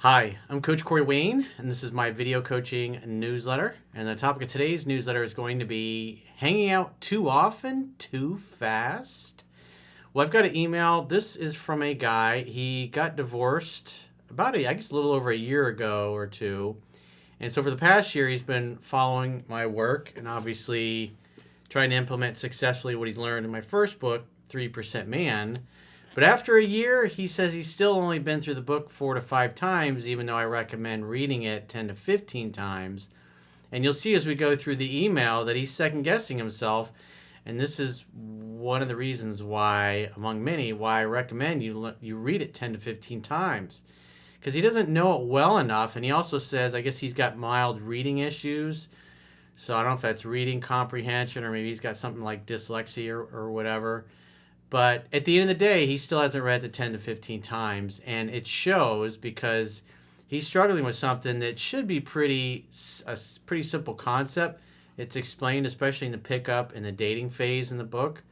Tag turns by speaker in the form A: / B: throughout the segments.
A: Hi, I'm Coach Corey Wayne, and this is my video coaching newsletter. And the topic of today's newsletter is going to be hanging out too often, too fast. Well, I've got an email. This is from a guy. He got divorced about I guess a little over a year ago or two. And so for the past year, he's been following my work and obviously trying to implement successfully what he's learned in my first book, 3% Man. But after a year, he says he's still only been through the book 4 to 5 times, even though I recommend reading it 10 to 15 times. And you'll see as we go through the email that he's second guessing himself. And this is one of the reasons why, among many, why I recommend you read it 10 to 15 times. Because he doesn't know it well enough. And he also says, I guess he's got mild reading issues. So I don't know if that's reading comprehension or maybe he's got something like dyslexia or whatever. But at the end of the day, he still hasn't read it 10 to 15 times. And it shows because he's struggling with something that should be a pretty simple concept. It's explained, especially in the pickup and the dating phase in the book.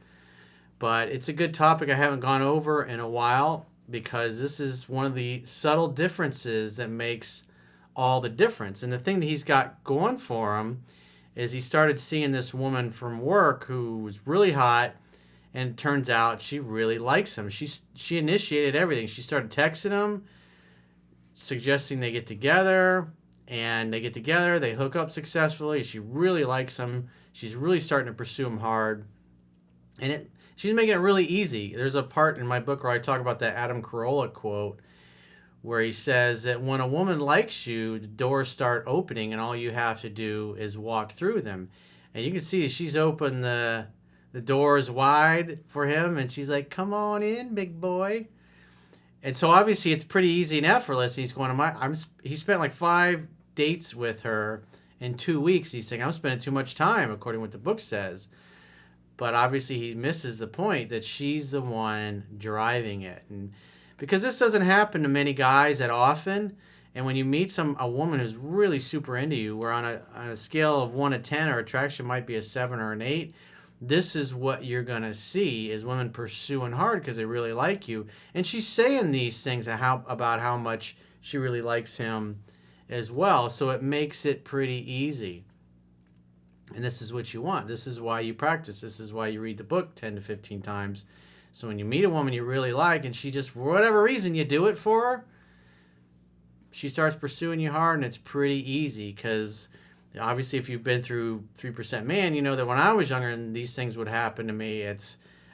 A: But it's a good topic I haven't gone over in a while because this is one of the subtle differences that makes all the difference. And the thing that he's got going for him is he started seeing this woman from work who was really hot. And it turns out she really likes him. She initiated everything. She started texting him, suggesting they get together. And they get together. They hook up successfully. She really likes him. She's really starting to pursue him hard. And she's making it really easy. There's a part in my book where I talk about that Adam Carolla quote where he says that when a woman likes you, the doors start opening and all you have to do is walk through them. And you can see she's opened the doors wide for him, and she's like, "Come on in, big boy." And so obviously it's pretty easy and effortless. He's going he spent like 5 dates with her in 2 weeks. He's saying, "I'm spending too much time," according to what the book says. But obviously he misses the point that she's the one driving it, and because this doesn't happen to many guys that often. And when you meet a woman who's really super into you, where on a scale of 1 to 10, her attraction might be a 7 or an 8. This is what you're going to see is women pursuing hard because they really like you. And she's saying these things about how much she really likes him as well. So it makes it pretty easy. And this is what you want. This is why you practice. This is why you read the book 10 to 15 times. So when you meet a woman you really like and she just, for whatever reason, you do it for her, she starts pursuing you hard and it's pretty easy because obviously, if you've been through 3% Man, you know that when I was younger and these things would happen to me,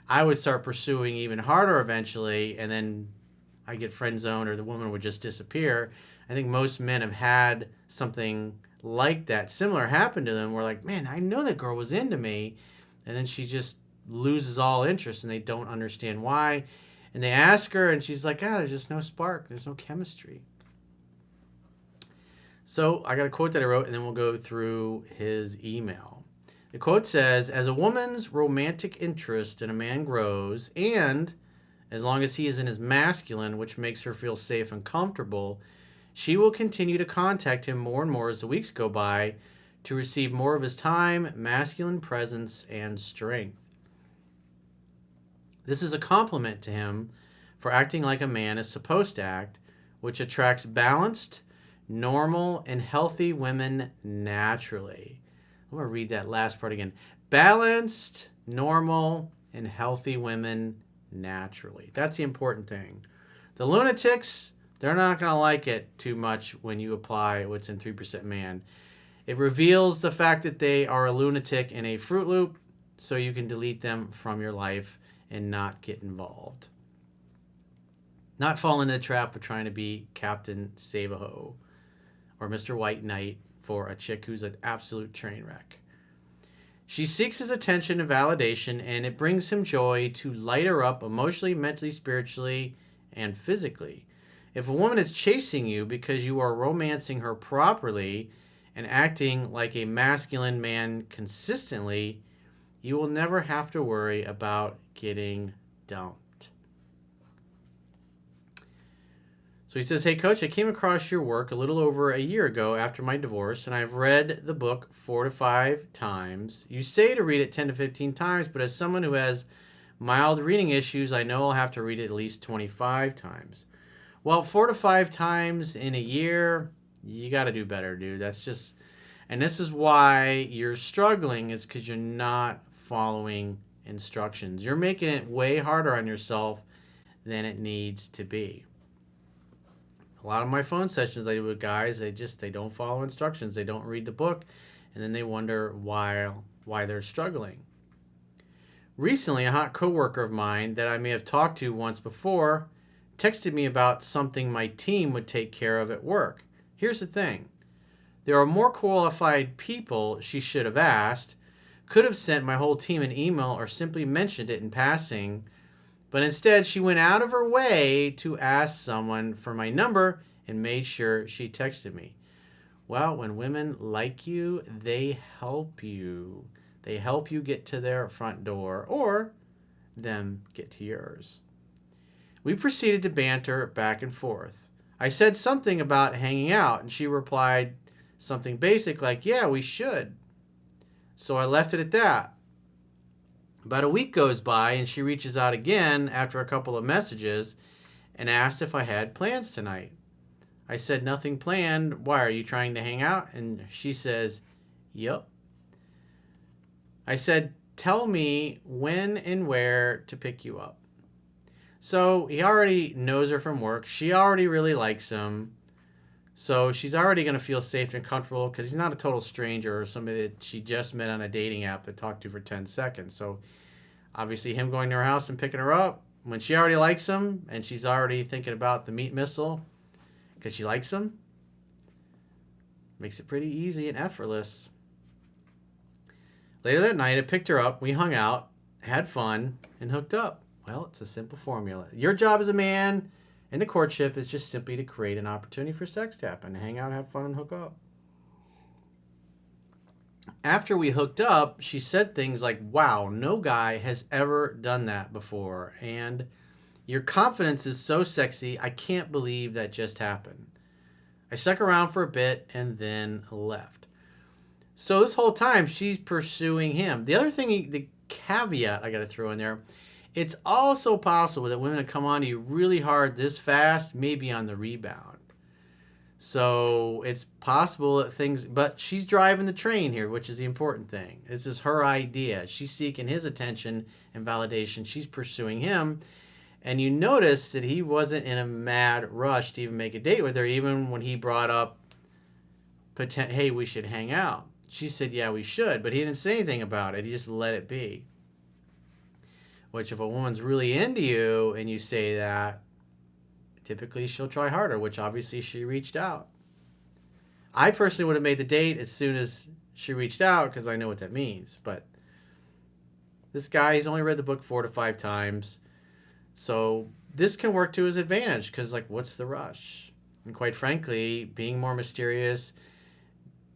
A: I would start pursuing even harder eventually, and then I get friend zoned or the woman would just disappear. I think most men have had something like that, similar happen to them. Where like, man, I know that girl was into me, and then she just loses all interest and they don't understand why. And they ask her and she's like, there's just no spark. There's no chemistry. So I got a quote that I wrote, and then we'll go through his email. The quote says, "As a woman's romantic interest in a man grows, and as long as he is in his masculine, which makes her feel safe and comfortable, she will continue to contact him more and more as the weeks go by to receive more of his time, masculine presence, and strength. This is a compliment to him for acting like a man is supposed to act, which attracts balanced, normal, and healthy women naturally." I'm going to read that last part again. Balanced, normal, and healthy women naturally. That's the important thing. The lunatics, they're not going to like it too much when you apply what's in 3% Man. It reveals the fact that they are a lunatic in a Fruit Loop, so you can delete them from your life and not get involved. Not fall into the trap of trying to be Captain Save-A-Ho or Mr. White Knight for a chick who's an absolute train wreck. She seeks his attention and validation, and it brings him joy to light her up emotionally, mentally, spiritually, and physically. If a woman is chasing you because you are romancing her properly and acting like a masculine man consistently, you will never have to worry about getting dumped. So he says, "Hey, Coach, I came across your work a little over a year ago after my divorce, and I've read the book 4 to 5 times. You say to read it 10 to 15 times, but as someone who has mild reading issues, I know I'll have to read it at least 25 times. Well, 4 to 5 times in a year, you got to do better, dude. That's just, and this is why you're struggling, is because you're not following instructions. You're making it way harder on yourself than it needs to be. A lot of my phone sessions I do with guys, they don't follow instructions. They don't read the book, and then they wonder why they're struggling. Recently, a hot coworker of mine that I may have talked to once before texted me about something my team would take care of at work. Here's the thing. There are more qualified people she should have asked, could have sent my whole team an email or simply mentioned it in passing, but instead she went out of her way to ask someone for my number and made sure she texted me. Well, when women like you, they help you. They help you get to their front door or them get to yours. We proceeded to banter back and forth. I said something about hanging out, and she replied something basic like, yeah, we should. So I left it at that. About a week goes by, and she reaches out again after a couple of messages and asked if I had plans tonight. I said, nothing planned. Why, are you trying to hang out? And she says, yup. I said, tell me when and where to pick you up. So he already knows her from work. She already really likes him. So she's already going to feel safe and comfortable because he's not a total stranger or somebody that she just met on a dating app to talk to for 10 seconds. So obviously him going to her house and picking her up, when she already likes him and she's already thinking about the meat missile because she likes him, makes it pretty easy and effortless. Later that night, I picked her up. We hung out, had fun, and hooked up. Well, it's a simple formula. Your job as a man in the courtship is just simply to create an opportunity for sex to happen, hang out, have fun, and hook up. After we hooked up, she said things like, wow, no guy has ever done that before. And your confidence is so sexy, I can't believe that just happened. I stuck around for a bit and then left. So this whole time, she's pursuing him. The other thing, the caveat I got to throw in there, it's also possible that women come on to you really hard this fast, maybe on the rebound. So it's possible that things, but she's driving the train here, which is the important thing. This is her idea. She's seeking his attention and validation. She's pursuing him. And you notice that he wasn't in a mad rush to even make a date with her, even when he brought up, hey, we should hang out. She said, yeah, we should, but he didn't say anything about it. He just let it be. Which if a woman's really into you and you say that, typically she'll try harder, which obviously she reached out. I personally would have made the date as soon as she reached out because I know what that means. But this guy, he's only read the book 4 to 5 times. So this can work to his advantage because, like, what's the rush? And quite frankly, being more mysterious,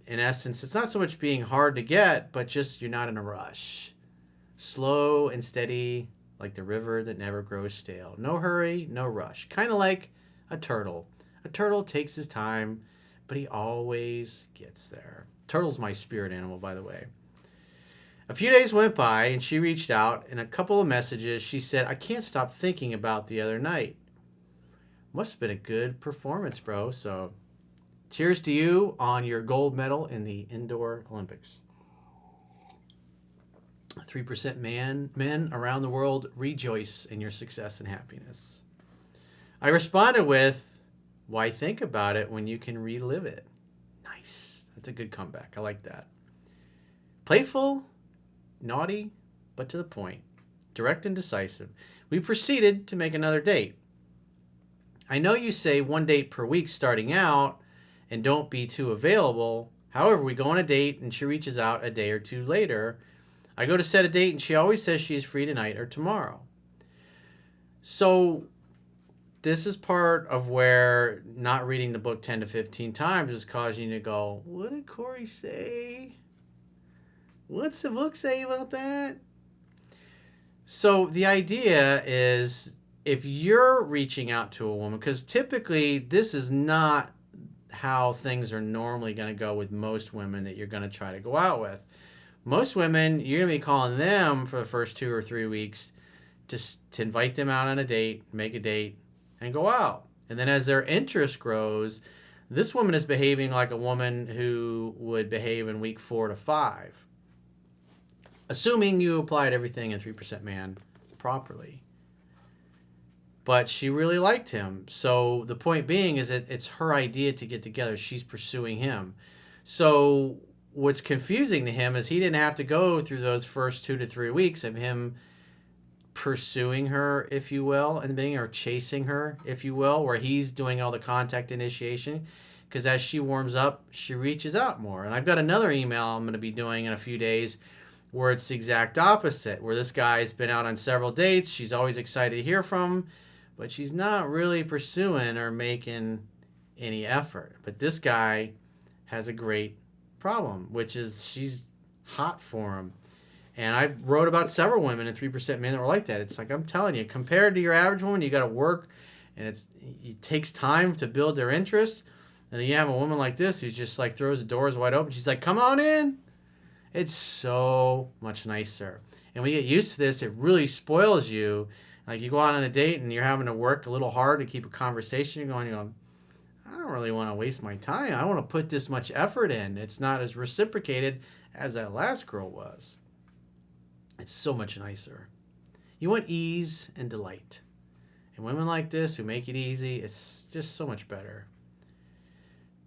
A: in essence, it's not so much being hard to get, but just you're not in a rush. Slow and steady, like the river that never grows stale. No hurry, no rush. Kind of like a turtle. A turtle takes his time, but he always gets there. Turtle's my spirit animal, by the way. A few days went by, and she reached out. In a couple of messages, she said, I can't stop thinking about the other night. Must have been a good performance, bro. So cheers to you on your gold medal in the indoor Olympics. 3% men around the world rejoice in your success and happiness. I responded with, why think about it when you can relive it? Nice. That's a good comeback. I like that. Playful, naughty, but to the point. Direct and decisive. We proceeded to make another date. I know you say 1 date per week starting out and don't be too available. However, we go on a date and she reaches out a day or two later. I go to set a date and she always says she is free tonight or tomorrow. So this is part of where not reading the book 10 to 15 times is causing you to go, what did Corey say? What's the book say about that? So the idea is if you're reaching out to a woman, because typically this is not how things are normally going to go with most women that you're going to try to go out with. Most women, you're going to be calling them for the first 2 or 3 weeks to invite them out on a date, make a date, and go out. And then as their interest grows, this woman is behaving like a woman who would behave in week 4 to 5. Assuming you applied everything in 3% Man properly. But she really liked him. So the point being is that it's her idea to get together. She's pursuing him. So what's confusing to him is he didn't have to go through those first 2 to 3 weeks of him pursuing her, if you will, and being or chasing her, if you will, where he's doing all the contact initiation. Because as she warms up, she reaches out more. And I've got another email I'm going to be doing in a few days where it's the exact opposite, where this guy's been out on several dates. She's always excited to hear from him, but she's not really pursuing or making any effort. But this guy has a great problem, which is she's hot for him. And I wrote about several women in 3% Men that were like that. It's like, I'm telling you, compared to your average woman, you got to work, and it takes time to build their interest. And then you have a woman like this who just like throws the doors wide open. She's like, come on in. It's so much nicer. And when you get used to this, it really spoils you. Like you go out on a date and you're having to work a little hard to keep a conversation going. You're going, I don't really want to waste my time. I want to put this much effort in. It's not as reciprocated as that last girl was. It's so much nicer. You want ease and delight. And women like this who make it easy, it's just so much better.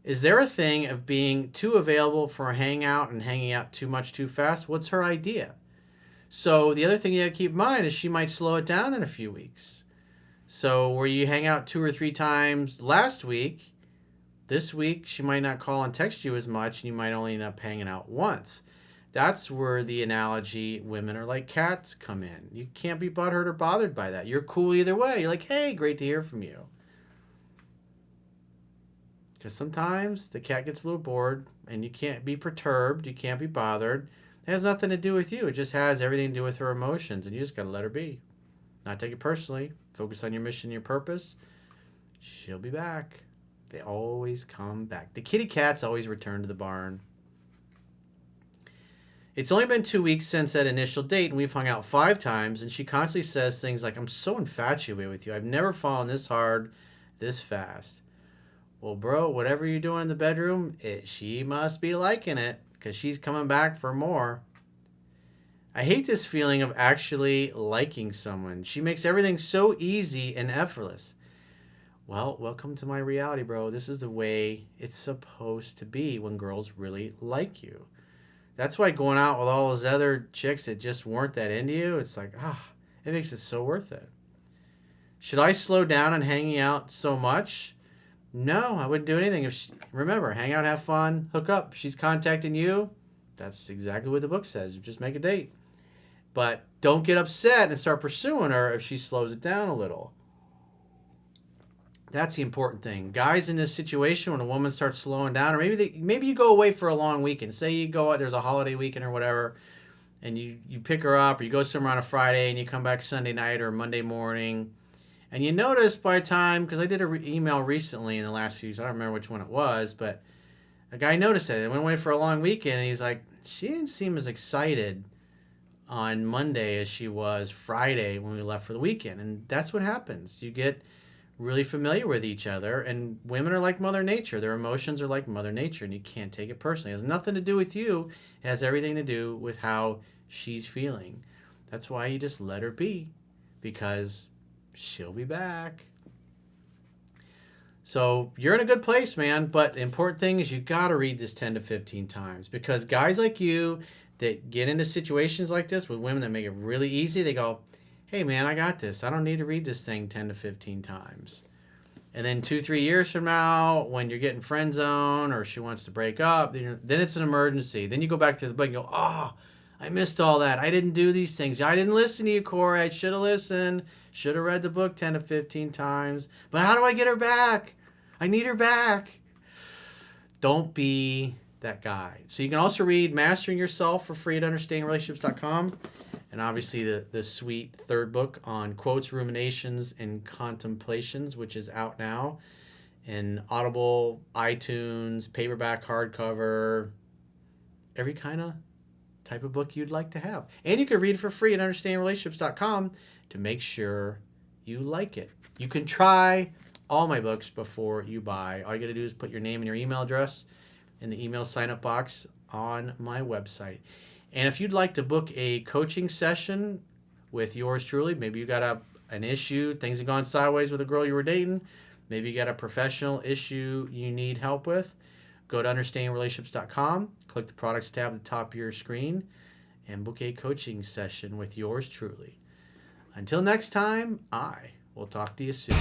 A: Is there a thing of being too available for a hangout and hanging out too much too fast? What's her idea? So the other thing you got to keep in mind is she might slow it down in a few weeks. So where you hang out 2 or 3 times last week, this week she might not call and text you as much, and you might only end up hanging out once. That's where the analogy, women are like cats, come in. You can't be butthurt or bothered by that. You're cool either way. You're like, hey, great to hear from you. Because sometimes the cat gets a little bored and you can't be perturbed. You can't be bothered. It has nothing to do with you. It just has everything to do with her emotions. And you just got to let her be. Not take it personally. Focus on your mission, your purpose. She'll be back. They always come back. The kitty cats always return to the barn. It's only been 2 weeks since that initial date, and we've hung out 5 times, and she constantly says things like, I'm so infatuated with you. I've never fallen this hard, this fast. Well, bro, whatever you're doing in the bedroom, she must be liking it, because she's coming back for more. I hate this feeling of actually liking someone. She makes everything so easy and effortless. Well, welcome to my reality, bro. This is the way it's supposed to be when girls really like you. That's why going out with all those other chicks that just weren't that into you, it's like, it makes it so worth it. Should I slow down on hanging out so much? No, I wouldn't do anything. Remember, hang out, have fun, hook up. She's contacting you. That's exactly what the book says. You just make a date. But don't get upset and start pursuing her if she slows it down a little. That's the important thing. Guys in this situation, when a woman starts slowing down, or maybe you go away for a long weekend. Say you go out, there's a holiday weekend or whatever, and you pick her up, or you go somewhere on a Friday and you come back Sunday night or Monday morning, and you notice by the time, because I did an email recently in the last few weeks, I don't remember which one it was, but a guy noticed it. They went away for a long weekend, and he's like, she didn't seem as excited on Monday as she was Friday when we left for the weekend. And that's what happens. You get really familiar with each other, and women are like Mother Nature. Their emotions are like Mother Nature, and you can't take it personally. It has nothing to do with you. It has everything to do with how she's feeling. That's why you just let her be, because she'll be back. So you're in a good place, man, but the important thing is you got to read this 10 to 15 times, because guys like you that get into situations like this with women that make it really easy, they go, hey, man, I got this. I don't need to read this thing 10 to 15 times. And then 2-3 years from now, when you're getting friend zone or she wants to break up, then it's an emergency. Then you go back to the book and go, I missed all that. I didn't do these things. I didn't listen to you, Corey. I should have listened. Should have read the book 10 to 15 times. But how do I get her back? I need her back. Don't be that guy. So you can also read Mastering Yourself for free at understandingrelationships.com. And obviously the sweet third book on quotes, ruminations, and contemplations, which is out now in Audible, iTunes, paperback, hardcover, every kind of type of book you'd like to have. And you can read it for free at understandingrelationships.com to make sure you like it. You can try, all my books before you buy. All you got to do is put your name and your email address in the email sign-up box on my website. And if you'd like to book a coaching session with yours truly, maybe you got an issue, things have gone sideways with a girl you were dating, maybe you got a professional issue you need help with, go to understandingrelationships.com, click the products tab at the top of your screen, and book a coaching session with yours truly. Until next time, I will talk to you soon.